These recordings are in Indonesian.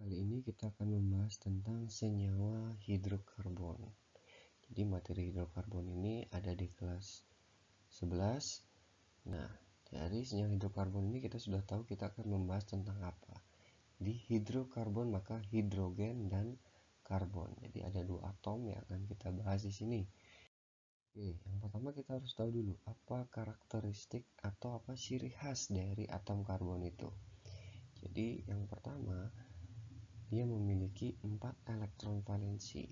Kali ini kita akan membahas tentang senyawa hidrokarbon. Jadi materi hidrokarbon ini ada di kelas 11. Nah, dari senyawa hidrokarbon ini kita sudah tahu kita akan membahas tentang apa. Di hidrokarbon maka hidrogen dan karbon. Jadi ada dua atom yang akan kita bahas di sini. Oke, yang pertama kita harus tahu dulu apa karakteristik atau apa ciri khas dari atom karbon itu. Jadi yang pertama, dia memiliki 4 elektron valensi.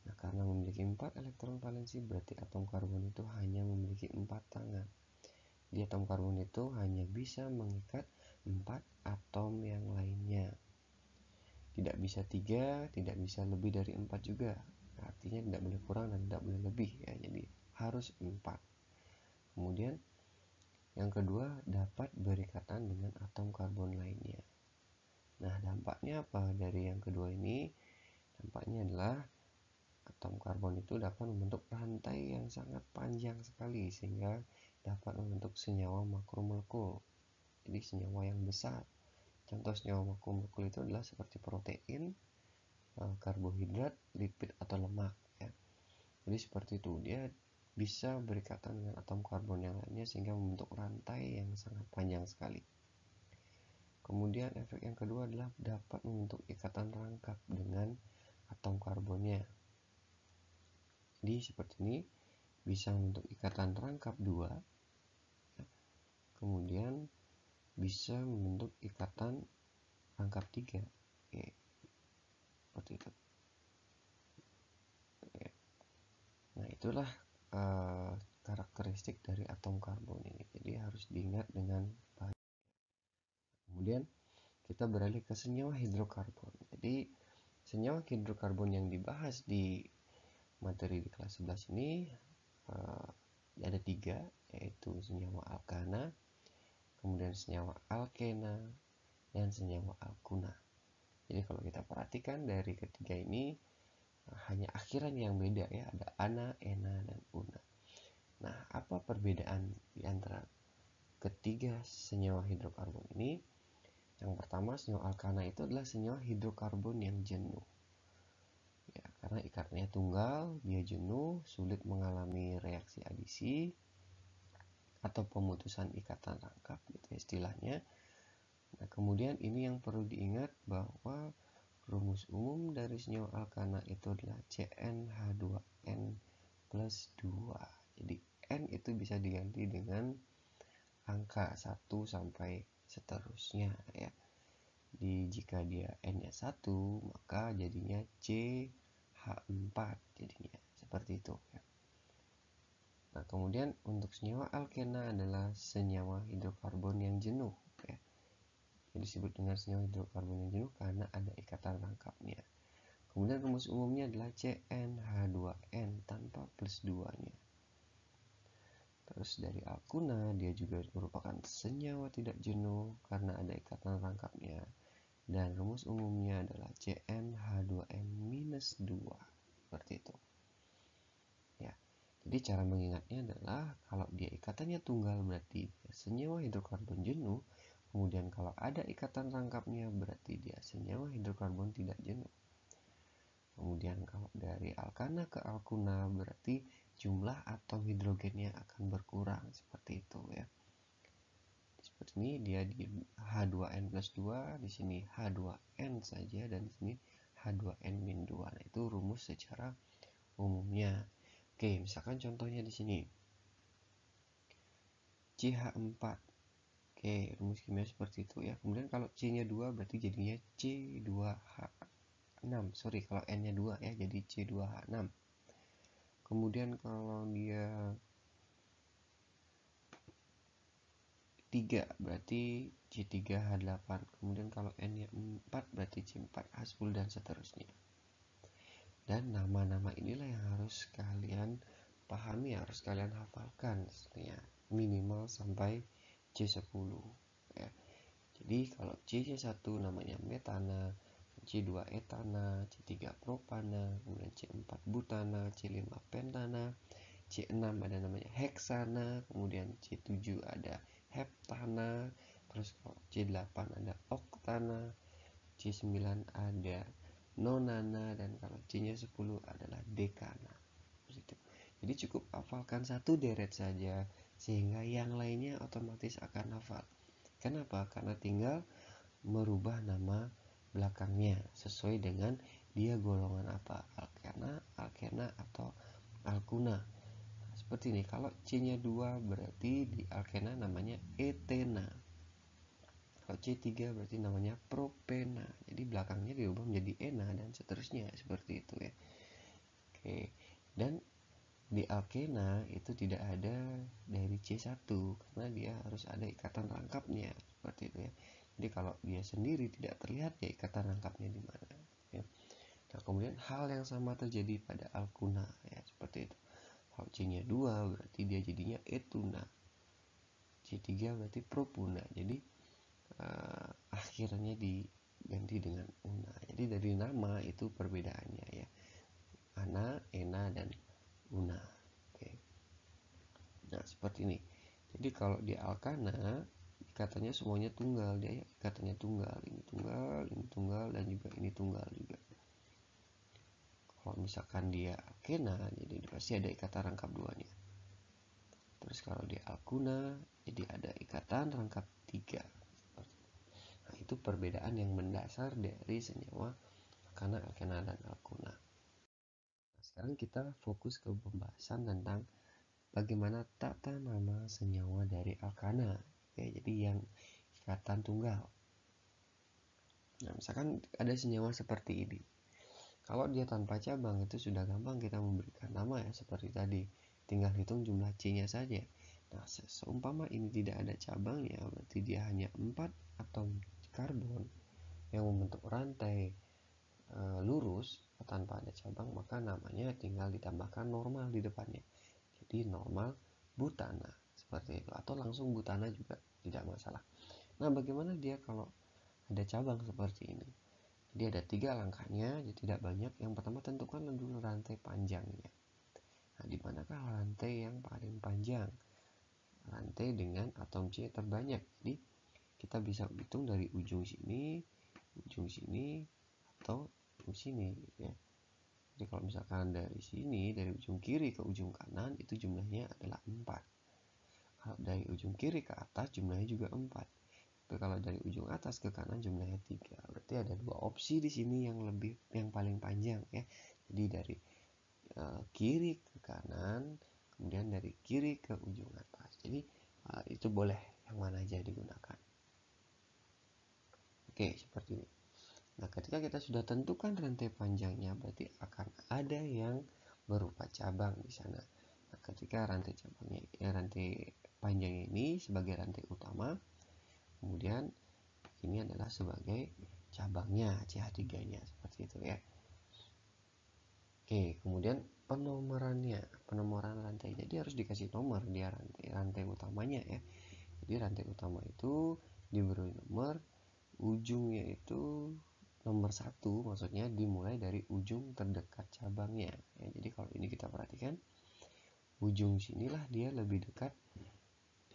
Nah, karena memiliki 4 elektron valensi berarti atom karbon itu hanya memiliki 4 tangan. Di atom karbon itu hanya bisa mengikat 4 atom yang lainnya. Tidak bisa 3, tidak bisa lebih dari 4 juga. Artinya tidak boleh kurang dan tidak boleh lebih ya. Jadi harus 4. Kemudian yang kedua, dapat berikatan dengan atom karbon lainnya. Nah, dampaknya apa dari yang kedua ini? Dampaknya adalah atom karbon itu dapat membentuk rantai yang sangat panjang sekali sehingga dapat membentuk senyawa makromolekul. Jadi senyawa yang besar. Contoh senyawa makromolekul itu adalah seperti protein, karbohidrat, lipid atau lemak ya. Jadi seperti itu, dia bisa berikatan dengan atom karbon yang lainnya sehingga membentuk rantai yang sangat panjang sekali. Kemudian efek yang kedua adalah dapat membentuk ikatan rangkap dengan atom karbonnya. Jadi seperti ini bisa membentuk ikatan rangkap 2. Kemudian bisa membentuk ikatan rangkap 3. Oke. Seperti itu. Oke. Nah, itulah karakteristik dari atom karbon ini. Jadi harus diingat dengan baik. Kemudian kita beralih ke senyawa hidrokarbon. Jadi senyawa hidrokarbon yang dibahas di materi di kelas 11 ini ada 3, yaitu senyawa alkana, kemudian senyawa alkena, dan senyawa alkuna. Jadi kalau kita perhatikan dari ketiga ini hanya akhiran yang beda ya, ada ana, ena, dan una. Nah, apa perbedaan di antara ketiga senyawa hidrokarbon ini? Yang pertama, senyawa alkana itu adalah senyawa hidrokarbon yang jenuh. Ya, karena ikatnya tunggal, dia jenuh, sulit mengalami reaksi adisi atau pemutusan ikatan rangkap gitu istilahnya. Nah, kemudian ini yang perlu diingat bahwa rumus umum dari senyawa alkana itu adalah CnH2n plus 2. Jadi N itu bisa diganti dengan angka 1 sampai seterusnya ya. Jika dia N-nya 1, maka jadinya CH4 jadinya. Seperti itu ya. Nah, kemudian untuk senyawa alkena adalah senyawa hidrokarbon yang jenuh ya. Jadi disebut dengan senyawa hidrokarbon yang jenuh karena ada ikatan rangkapnya. Kemudian rumus umumnya adalah CnH2n tanpa plus 2-nya. Terus dari alkuna dia juga merupakan senyawa tidak jenuh karena ada ikatan rangkapnya. Dan rumus umumnya adalah CnH2n-2. Seperti itu. Ya. Jadi cara mengingatnya adalah kalau dia ikatannya tunggal berarti dia senyawa hidrokarbon jenuh. Kemudian kalau ada ikatan rangkapnya berarti dia senyawa hidrokarbon tidak jenuh. Kemudian kalau dari alkana ke alkuna berarti jumlah atom hidrogennya akan berkurang seperti itu ya. Seperti ini dia di H2n plus 2, di sini H2n saja dan di sini H2n-2. Nah, itu rumus secara umumnya. Oke, misalkan contohnya di sini. CH4. Oke, rumus kimia seperti itu ya. Kemudian kalau C-nya 2 berarti jadinya C2H6. Sorry, kalau N-nya 2 ya, jadi C2H6. Kemudian kalau dia 3 berarti C3H8. Kemudian kalau N-nya 4 berarti C4H10 dan seterusnya. Dan nama-nama inilah yang harus kalian pahami, harus kalian hafalkan ya, minimal sampai C10 ya. Jadi kalau C1 namanya metana, C2 etana, C3 propana, kemudian C4 butana, C5 pentana, C6 ada namanya heksana, kemudian C7 ada heptana, terus kalau C8 ada oktana, C9 ada nonana, dan kalau C-nya 10 adalah dekana. Jadi cukup hafalkan satu deret saja sehingga yang lainnya otomatis akan hafal. Kenapa? Karena tinggal merubah nama belakangnya sesuai dengan dia golongan apa, alkana, alkena, atau alkuna. Seperti ini, kalau C-nya 2 berarti di alkena namanya etena. Kalau C3 berarti namanya propena. Jadi belakangnya diubah menjadi ena dan seterusnya, seperti itu ya. Oke. Dan di alkena itu tidak ada dari C1 karena dia harus ada ikatan rangkapnya, seperti itu ya. Jadi kalau dia sendiri tidak terlihat ya ikatan rangkapnya di mana ya. Nah, kemudian hal yang sama terjadi pada alkuna ya, seperti itu. Kalau C-nya 2 berarti dia jadinya etuna. C3 berarti propuna. Jadi akhirnya diganti dengan una. Jadi dari nama itu perbedaannya ya. Ana, ena, dan una. Oke. Nah, seperti ini. Jadi kalau di alkana ikatannya semuanya tunggal, dia ikatannya tunggal, ini tunggal, dan juga ini tunggal juga. Kalau misalkan dia alkena, jadi pasti ada ikatan rangkap duanya. Terus kalau di alkuna, jadi ada ikatan rangkap 3. Nah, itu perbedaan yang mendasar dari senyawa alkana, alkena, dan alkuna. Nah, sekarang kita fokus ke pembahasan tentang bagaimana tata nama senyawa dari alkana. Oke, jadi yang ikatan tunggal. Nah, misalkan ada senyawa seperti ini. Kalau dia tanpa cabang itu sudah gampang kita memberikan nama ya, seperti tadi. Tinggal hitung jumlah C-nya saja. Nah, seumpama ini tidak ada cabangnya, berarti dia hanya 4 atom karbon yang membentuk rantai lurus tanpa ada cabang, maka namanya tinggal ditambahkan normal di depannya. Jadi normal butana, seperti itu. Atau langsung butana juga tidak masalah. Nah, bagaimana dia kalau ada cabang seperti ini? Jadi ada 3 langkahnya, jadi tidak banyak. Yang pertama, tentukan dulu rantai panjangnya. Nah, di manakah rantai yang paling panjang? Rantai dengan atom C terbanyak. Jadi kita bisa hitung dari ujung sini, atau ujung sini ya. Jadi kalau misalkan dari sini, dari ujung kiri ke ujung kanan, itu jumlahnya adalah 4. Kalau dari ujung kiri ke atas, jumlahnya juga 4. Tapi kalau dari ujung atas ke kanan, jumlahnya 3. Berarti ada 2 opsi di sini yang paling panjang ya. Jadi dari kiri ke kanan, kemudian dari kiri ke ujung atas. Jadi itu boleh yang mana aja digunakan. Oke, seperti ini. Nah, ketika kita sudah tentukan rantai panjangnya, berarti akan ada yang berupa cabang di sana. Nah, ketika rantai panjangnya ini sebagai rantai utama, kemudian ini adalah sebagai cabangnya, CH3-nya, seperti itu ya. Oke, kemudian penomoran rantai. Jadi harus dikasih nomor dia rantai utamanya ya. Jadi rantai utama itu diberi nomor, ujungnya itu nomor 1, maksudnya dimulai dari ujung terdekat cabangnya ya. Jadi kalau ini kita perhatikan, ujung sinilah dia lebih dekat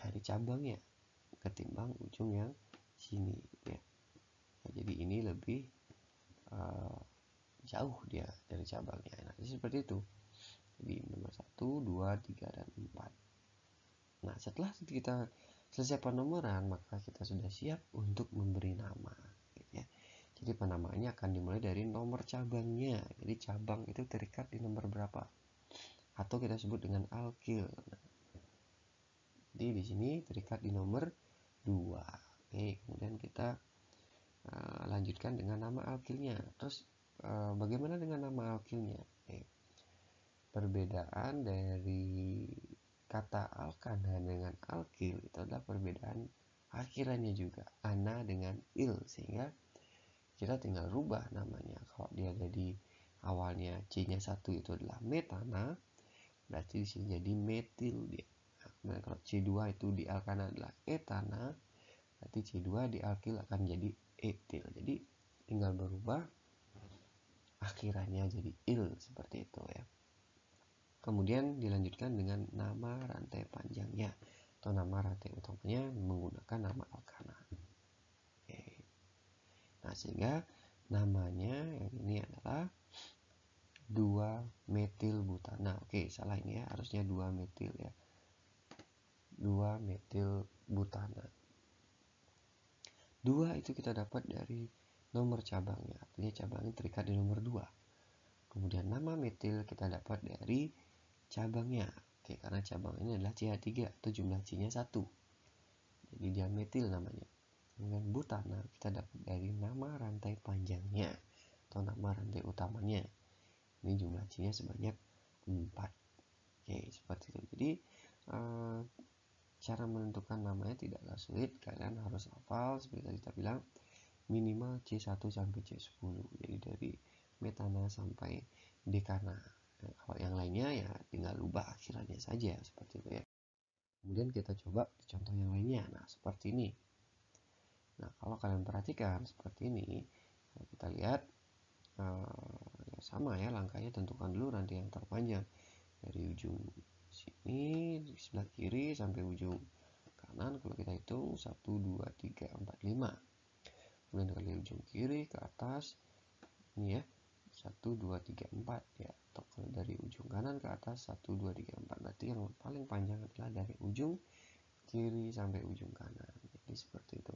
dari cabangnya ketimbang ujung yang sini ya. Nah, jadi ini lebih jauh dia dari cabangnya. Nah, seperti itu. Jadi nomor 1, 2, 3, dan 4. Nah, setelah kita selesai penomoran, maka kita sudah siap untuk memberi nama gitu ya. Jadi penamaannya akan dimulai dari nomor cabangnya. Jadi cabang itu terikat di nomor berapa? Atau kita sebut dengan alkil. Nah, jadi di sini terikat di nomor 2. Oke, kemudian kita lanjutkan dengan nama alkilnya. Terus bagaimana dengan nama alkilnya? Oke. Perbedaan dari kata alkana dengan alkil itu adalah perbedaan akhirannya juga, ana dengan il, sehingga kita tinggal rubah namanya. Kalau dia jadi awalnya C-nya 1 itu adalah metana, berarti di sini jadi metil dia. Nah, kalau C2 itu di alkana adalah etana, berarti C2 di alkil akan jadi etil. Jadi tinggal berubah akhirannya jadi il, seperti itu ya. Kemudian dilanjutkan dengan nama rantai panjangnya atau nama rantai utamanya menggunakan nama alkana. Oke. Nah, sehingga namanya yang ini adalah 2-metilbutana. Oke, salah ini ya, harusnya 2-metil ya. 2-metilbutana. 2 itu kita dapat dari nomor cabangnya, artinya cabangnya terikat di nomor 2. Kemudian nama metil kita dapat dari cabangnya. Oke, karena cabang ini adalah CH3 atau jumlah C-nya 1. Jadi dia metil namanya. Kemudian butana kita dapat dari nama rantai panjangnya atau nama rantai utamanya. Ini jumlah C-nya sebanyak 4. Oke, seperti itu. Jadi cara menentukan namanya tidaklah sulit. Kalian harus hafal seperti tadi kita bilang minimal C1 sampai C10. Jadi dari metana sampai dekana. Nah, kalau yang lainnya ya tinggal ubah akhirannya saja seperti itu ya. Kemudian kita coba di contoh yang lainnya. Nah, seperti ini. Nah, kalau kalian perhatikan seperti ini, kita lihat ya sama ya, langkahnya tentukan dulu rantai yang terpanjang dari ujung sini di sebelah kiri sampai ujung kanan. Kalau kita hitung 1 2 3 4 5. Kemudian dari ujung kiri ke atas ini ya 1 2 3 4 ya. Atau kalau dari ujung kanan ke atas 1 2 3 4. Berarti yang paling panjang adalah dari ujung kiri sampai ujung kanan. Jadi seperti itu.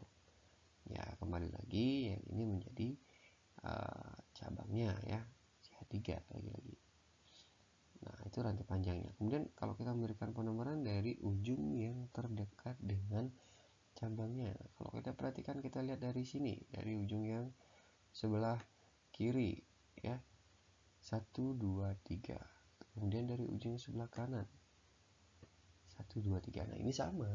Ya, kembali lagi yang ini menjadi cabangnya ya, CH3 lagi-lagi. Nah, itu rantai panjangnya. Kemudian kalau kita memberikan penomoran dari ujung yang terdekat dengan cabangnya. Kalau kita perhatikan, kita lihat dari sini, dari ujung yang sebelah kiri ya. 1 2 3. Kemudian dari ujung sebelah kanan 1 2 3. Nah, ini sama.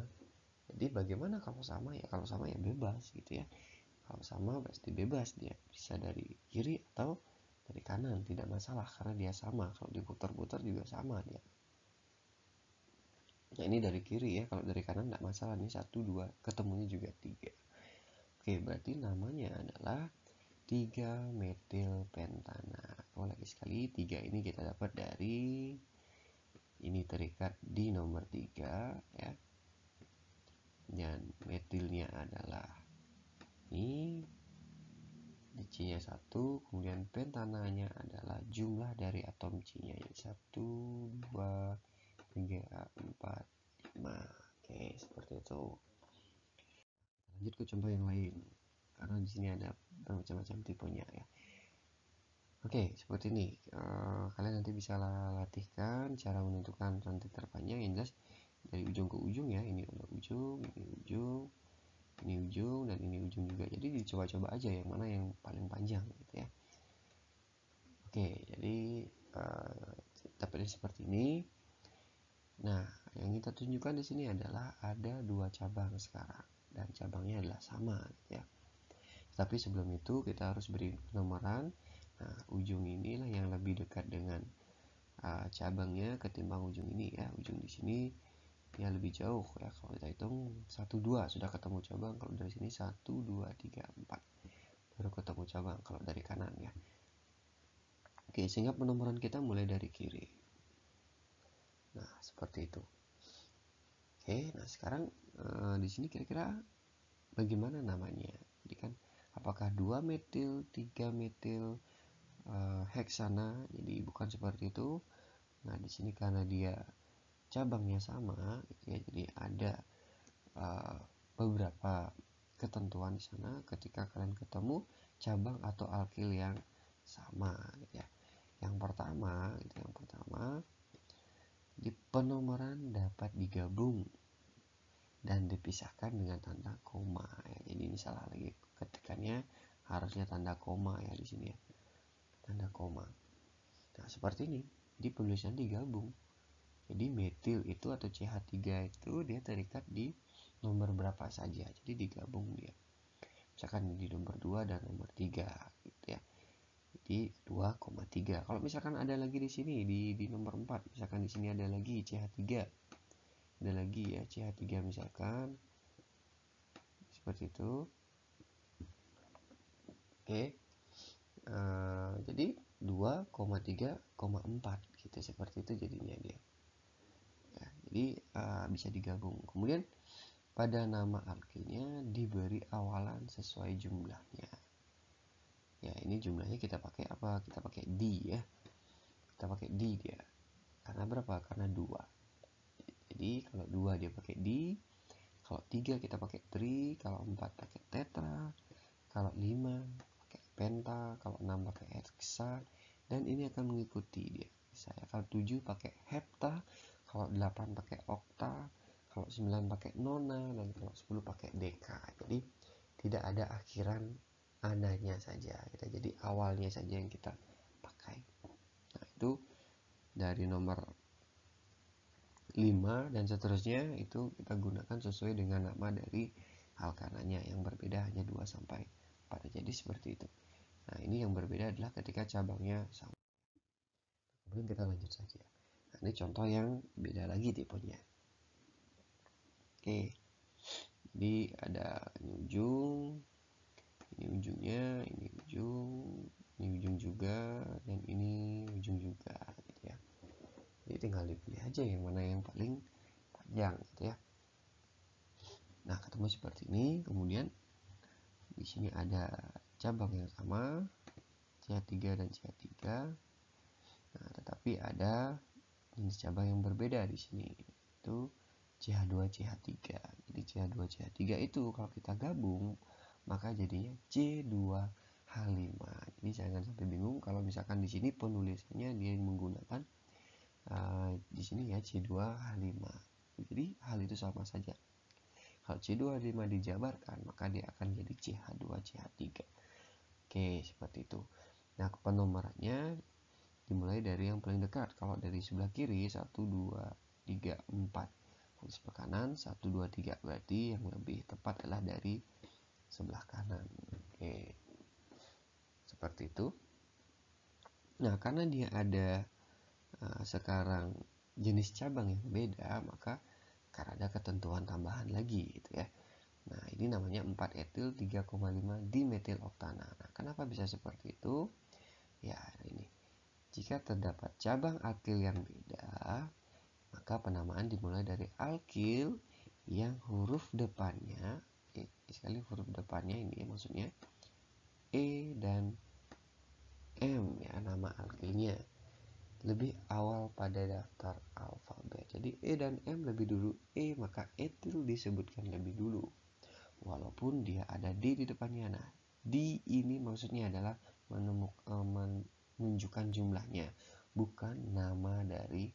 Jadi bagaimana kalau sama ya? Kalau sama ya bebas gitu ya. Kalau sama pasti bebas, dia bisa dari kiri atau dari kanan, tidak masalah karena dia sama. Kalau diputar-putar juga sama dia. Nah, ini dari kiri ya, kalau dari kanan tidak masalah. Ini 1 2, ketemunya juga 3. Oke, berarti namanya adalah 3-metilpentana. Oh, lagi sekali 3 ini kita dapat dari ini terikat di nomor 3 ya. Dan metilnya adalah ini C-nya 1, kemudian pentananya adalah jumlah dari atom C-nya, yaitu 1, 2, 3, 4, 5. Oke, seperti itu. Lanjut ke contoh yang lain, karena di sini ada bermacam-macam tipenya ya. Oke, seperti ini. Kalian nanti bisa latihkan cara menentukan rantai terpanjang yang jelas dari ujung ke ujung ya. Ini adalah ujung, ini ujung, ini ujung, dan ini ujung juga. Jadi dicoba-coba aja yang mana yang paling panjang gitu ya. Oke, jadi dapatnya seperti ini. Nah, yang kita tunjukkan di sini adalah ada 2 cabang sekarang dan cabangnya adalah sama gitu ya. Tapi sebelum itu kita harus beri penomoran. Nah, ujung inilah yang lebih dekat dengan cabangnya ketimbang ujung ini ya. Ujung di sini ya lebih jauh ya. Kalau kita hitung 1 2 sudah ketemu cabang. Kalau dari sini 1 2 3 4 baru ketemu cabang kalau dari kanan ya. Oke, sehingga penomoran kita mulai dari kiri. Nah, seperti itu. Oke, nah sekarang di sini kira-kira bagaimana namanya? Jadi kan apakah 2 metil, 3 metil heksana? Jadi bukan seperti itu. Nah, di sini karena dia cabangnya sama gitu ya. Jadi ada beberapa ketentuan di sana ketika kalian ketemu cabang atau alkil yang sama gitu ya. Yang pertama di penomoran dapat digabung dan dipisahkan dengan tanda koma ya. Jadi ini salah lagi, ketikannya harusnya tanda koma ya di sini ya. Tanda koma. Nah, seperti ini. Di penulisan digabung. Jadi metil itu atau CH3 itu dia terikat di nomor berapa saja. Jadi digabung dia. Misalkan di nomor 2 dan nomor 3 gitu ya. Jadi 2,3. Kalau misalkan ada lagi di sini di nomor 4, misalkan di sini ada lagi CH3. Ada lagi ya CH3 misalkan. Seperti itu. Oke. Jadi 2,3,4 gitu, seperti itu jadinya dia. Ya, jadi bisa digabung. Kemudian pada nama alkilnya diberi awalan sesuai jumlahnya. Ya, ini jumlahnya kita pakai apa? Kita pakai D ya. Kita pakai D dia. Karena berapa? Karena 2. Jadi kalau 2 dia pakai D, kalau 3 kita pakai tri, kalau 4 pakai tetra, kalau 5 pakai penta, kalau 6 pakai hexa, dan ini akan mengikuti dia. Saya kalau 7 pakai hepta, kalau 8 pakai okta, kalau 9 pakai nona, dan kalau 10 pakai deka. Jadi tidak ada akhiran ananya saja, jadi awalnya saja yang kita pakai. Nah, itu dari nomor 5 dan seterusnya itu kita gunakan sesuai dengan nama dari alkananya, yang berbeda hanya 2 sampai 4. Jadi seperti itu. Nah, ini yang berbeda adalah ketika cabangnya sama. Kemudian kita lanjut saja. Nah, ini contoh yang beda lagi tipenya. Oke. Jadi ada ini ujung, ini ujungnya, ini ujung juga, dan ini ujung juga gitu ya. Jadi tinggal dipilih aja yang mana yang paling panjang gitu ya. Nah, ketemu seperti ini. Kemudian di sini ada cabang yang sama, CH3 dan CH3. Nah, tetapi ada jenis cabang yang berbeda di sini, itu CH2 CH3. Jadi CH2 CH3 itu kalau kita gabung maka jadinya C2H5. Jadi jangan sampai bingung kalau misalkan di sini penulisannya dia menggunakan di sini ya C2H5. Jadi hal itu sama saja. Kalau C2H5 dijabarkan maka dia akan jadi CH2 CH3. Oke, seperti itu. Nah, penomorannya dimulai dari yang paling dekat. Kalau dari sebelah kiri 1 2 3 4. Dari sebelah kanan 1 2 3. Berarti yang lebih tepat adalah dari sebelah kanan. Oke. Seperti itu. Nah, karena dia ada sekarang jenis cabang yang beda, maka karena ada ketentuan tambahan lagi gitu ya. Nah, ini namanya 4-etil 3,5 dimetil oktana. Nah, kenapa bisa seperti itu? Ya, ini. Jika terdapat cabang alkil yang beda, maka penamaan dimulai dari alkil yang huruf depannya, sekali huruf depannya ini maksudnya E dan M ya, nama alkilnya lebih awal pada daftar alfabet. Jadi E dan M lebih dulu E, maka etil disebutkan lebih dulu. Walaupun dia ada D di depannya. Nah, D ini maksudnya adalah menunjukkan jumlahnya, bukan nama dari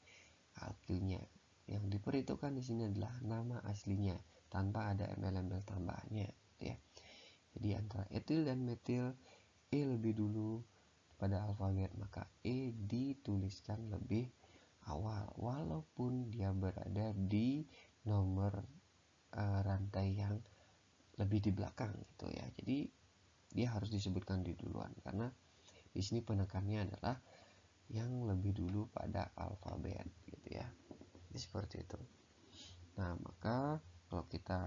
alkilnya. Yang diperhitungkan di sini adalah nama aslinya tanpa ada embel-embel tambahannya, ya. Jadi antara etil dan metil, E lebih dulu pada alfabet, maka E dituliskan lebih awal walaupun dia berada di nomor rantai yang lebih di belakang gitu ya. Jadi dia harus disebutkan di duluan karena di sini penekannya adalah yang lebih dulu pada alfabet gitu ya. Jadi seperti itu. Nah, maka kalau kita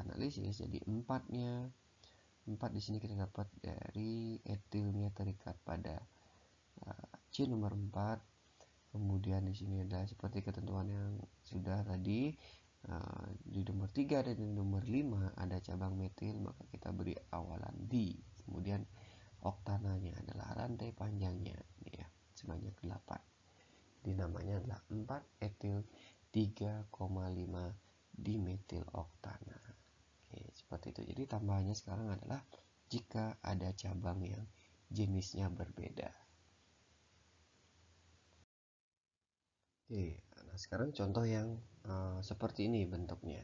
analisis jadi 4 di sini kita dapat dari etilnya terikat pada C nomor 4. Kemudian di sini ada seperti ketentuan yang sudah tadi, di nomor 3 dan di nomor 5 ada cabang metil, maka kita beri awalan D. Kemudian oktananya adalah rantai panjangnya ini ya, sebanyak 8. Jadi namanya adalah 4-etil 3,5 dimetil oktana. Oke, seperti itu. Jadi tambahannya sekarang adalah jika ada cabang yang jenisnya berbeda. Oke, nah sekarang contoh yang seperti ini bentuknya.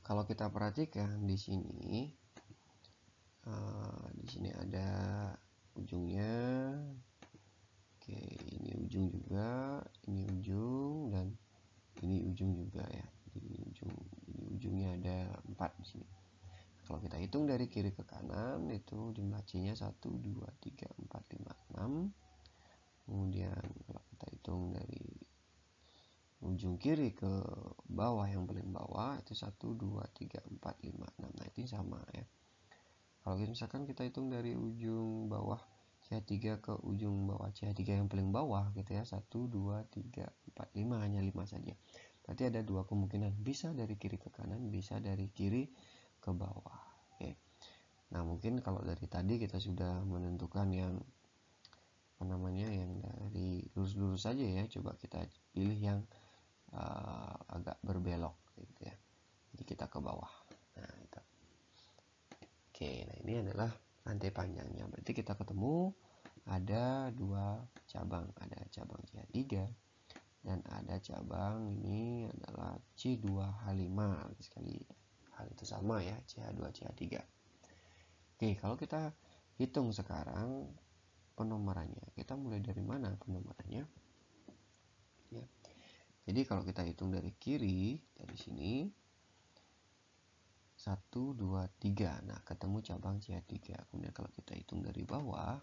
Kalau kita perhatikan di sini ada ujungnya. Oke, ini ujung juga, ini ujung, dan ini ujung juga ya. Jadi ini ujungnya ada 4 di sini. Kalau kita hitung dari kiri ke kanan itu jumlah C-nya 1 2 3 4 5 6. Kemudian kalau kita hitung dari ujung kiri ke bawah yang paling bawah itu 1 2 3 4 5 6. Nah, itu sama ya. Kalau misalkan kita hitung dari ujung bawah CH3 ke ujung bawah CH3 yang paling bawah gitu ya, 1 2 3 4 5, hanya 5 saja. Berarti ada 2 kemungkinan, bisa dari kiri ke kanan, bisa dari kiri ke bawah. Oke. Nah, mungkin kalau dari tadi kita sudah menentukan yang yang dari lurus-lurus saja ya. Coba kita pilih yang agak berbelok gitu ya. Jadi kita ke bawah. Nah, itu. Oke, nah ini adalah rantai panjangnya. Berarti kita ketemu ada dua cabang, ada cabang CH3 dan ada cabang ini adalah C2H5. Sekali hal itu sama ya, CH2 CH3. Oke, kalau kita hitung sekarang penomorannya, kita mulai dari mana penomorannya ya. Jadi kalau kita hitung dari kiri, dari sini 1, 2, 3. Nah, ketemu cabang CH3. Kemudian kalau kita hitung dari bawah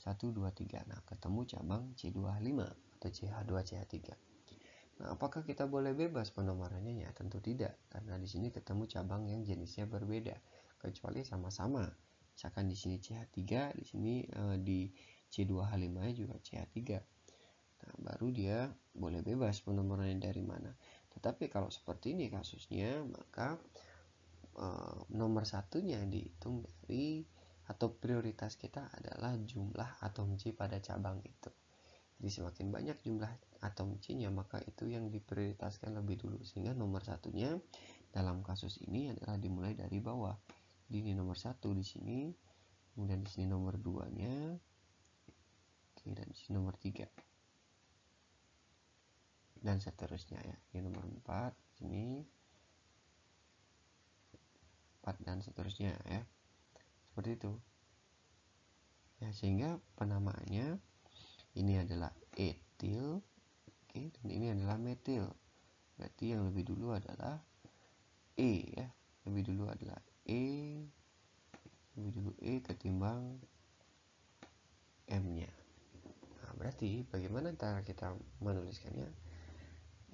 1, 2, 3. Nah, ketemu cabang C2H5 atau CH2 CH3. Nah, apakah kita boleh bebas penomorannya? Ya, tentu tidak, karena di sini ketemu cabang yang jenisnya berbeda, kecuali sama-sama. Misalkan di sini CH3, di sini di C2H5-nya juga CH3. Nah, baru dia boleh bebas penomorannya dari mana. Tetapi kalau seperti ini kasusnya, maka nomor satunya dihitung dari atau prioritas kita adalah jumlah atom C pada cabang itu. Jadi semakin banyak jumlah atom C-nya, maka itu yang diprioritaskan lebih dulu. Sehingga nomor satunya dalam kasus ini adalah dimulai dari bawah. Jadi ini nomor 1 di sini, kemudian di sini nomor 2-nya, dan di sini nomor 3. Dan seterusnya ya. Ini nomor 4, sini 4 dan seterusnya ya. Seperti itu. Ya, sehingga penamaannya ini adalah etil, oke, dan ini adalah metil. Berarti yang lebih dulu adalah E ya. Lebih dulu adalah lebih dulu E ketimbang M-nya. Nah, berarti bagaimana cara kita menuliskannya?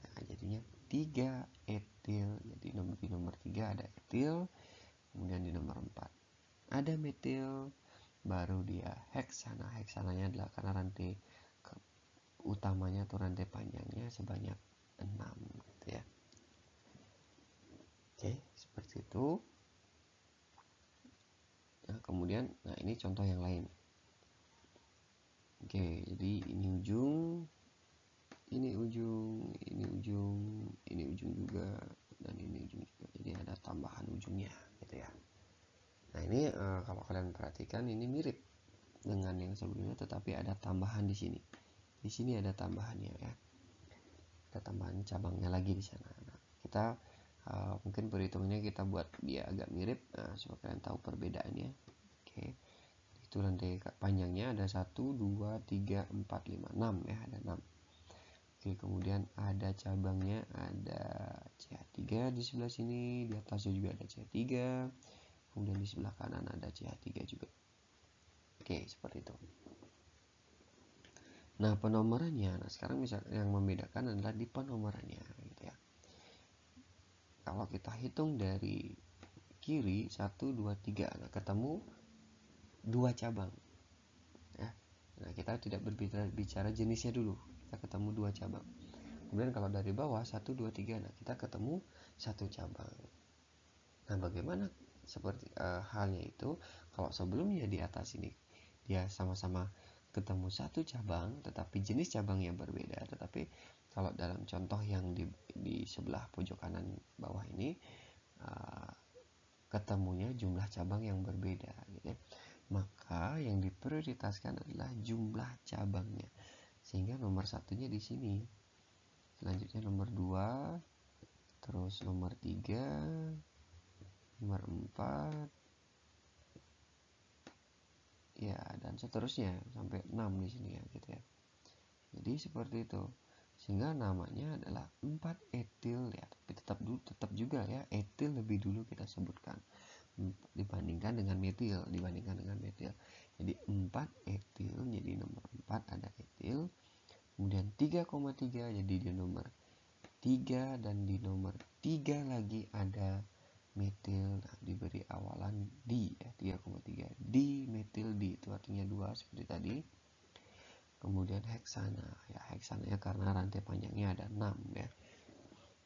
Nah, jadinya 3 etil. Jadi di nomor 3 ada etil, kemudian di nomor 4 ada metil, baru dia heksana. Heksananya adalah karena rantai utamanya atau rantai panjangnya sebanyak 6 gitu ya. Oke, seperti itu. Nah, kemudian ini contoh yang lain. Oke, jadi ini ujung, ini ujung, ini ujung, ini ujung juga, dan ini ujung juga. Jadi ada tambahan ujungnya gitu ya. Nah, ini kalau kalian perhatikan ini mirip dengan yang sebelumnya, tetapi ada tambahan di sini. Di sini ada tambahannya ya. Ada tambahan cabangnya lagi di sana. Nah, kita mungkin perhitungannya kita buat dia agak mirip, supaya kalian tahu perbedaannya. Oke, itu rantai panjangnya ada 1, 2, 3, 4, 5, 6 ya, ada 6. Oke, kemudian ada cabangnya, ada CH3 di sebelah sini, di atasnya juga ada CH3, kemudian di sebelah kanan ada CH3 juga. Oke, seperti itu. Nah, penomorannya, sekarang misalnya yang membedakan adalah di penomorannya gitu ya. Kalau kita hitung dari kiri 1, 2, 3, nah ketemu 2 cabang ya. Nah, kita tidak berbicara jenisnya dulu, kita ketemu 2 cabang. Kemudian kalau dari bawah 1, 2, 3, nah kita ketemu 1 cabang. Nah, bagaimana seperti halnya itu kalau sebelumnya di atas ini dia sama-sama ketemu 1 cabang tetapi jenis cabangnya berbeda. Tetapi kalau dalam contoh yang di sebelah pojok kanan bawah ini ketemunya jumlah cabang yang berbeda gitu ya. Maka yang diprioritaskan adalah jumlah cabangnya. Sehingga nomor satunya di sini. Selanjutnya nomor 2, terus nomor 3, nomor 4, ya, dan seterusnya sampai 6 di sini ya gitu ya. Jadi seperti itu. Sehingga namanya adalah 4 etil ya, tapi tetap juga ya, etil lebih dulu kita sebutkan dibandingkan dengan metil, Jadi 4 etil, jadi nomor 4 ada etil. Kemudian 3,3 jadi di nomor 3, dan di nomor 3 lagi ada metil. Nah, diberi awalan di ya, 3,3 di metil di, itu artinya 2 seperti tadi. Kemudian heksana ya, heksananya karena rantai panjangnya ada 6 ya.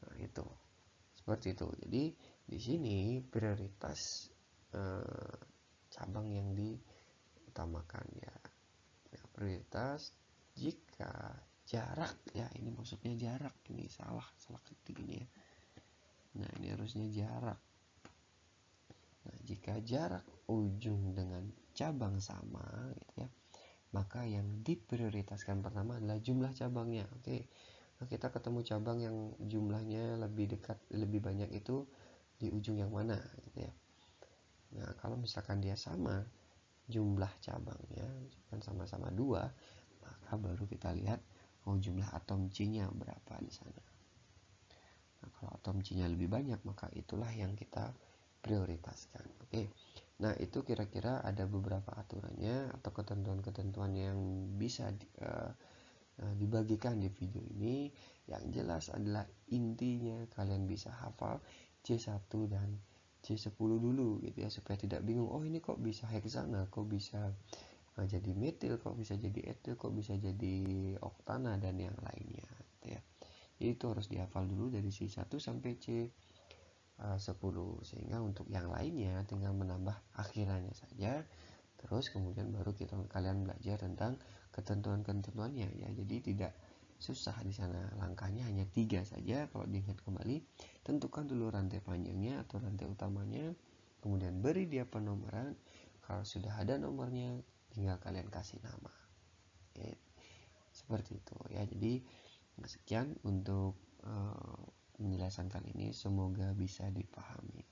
Nah, itu seperti itu. Jadi di sini prioritas cabang yang diutamakan ya. Nah, prioritas jika jarak ya, ini maksudnya jarak, ini salah ketik ini ya. Nah, ini harusnya jarak. Nah, jika jarak ujung dengan cabang sama gitu ya, maka yang diprioritaskan pertama adalah jumlah cabangnya. Oke. Nah, kita ketemu cabang yang jumlahnya lebih dekat, lebih banyak itu di ujung yang mana gitu ya. Nah, kalau misalkan dia sama jumlah cabangnya, kan sama-sama 2, maka baru kita lihat jumlah atom C-nya berapa di sana. Nah, kalau atom C-nya lebih banyak, maka itulah yang kita prioritaskan. Oke. Nah, itu kira-kira ada beberapa aturannya atau ketentuan-ketentuan yang bisa dibagikan di video ini. Yang jelas adalah intinya kalian bisa hafal C1 dan C10 dulu gitu ya, supaya tidak bingung, oh ini kok bisa heksana, kok bisa jadi metil, kok bisa jadi etil, kok bisa jadi oktana dan yang lainnya gitu ya. Jadi itu harus dihafal dulu dari C1 sampai C10, sehingga untuk yang lainnya tinggal menambah akhirannya saja. Terus kemudian baru kalian belajar tentang ketentuan-ketentuannya ya. Jadi tidak susah di sana, langkahnya hanya 3 saja. Kalau diingat kembali, tentukan dulu rantai panjangnya atau rantai utamanya, kemudian beri dia penomoran. Kalau sudah ada nomornya, tinggal kalian kasih nama. Oke, seperti itu ya. Jadi sekian untuk penjelasan kali ini, semoga bisa dipahami.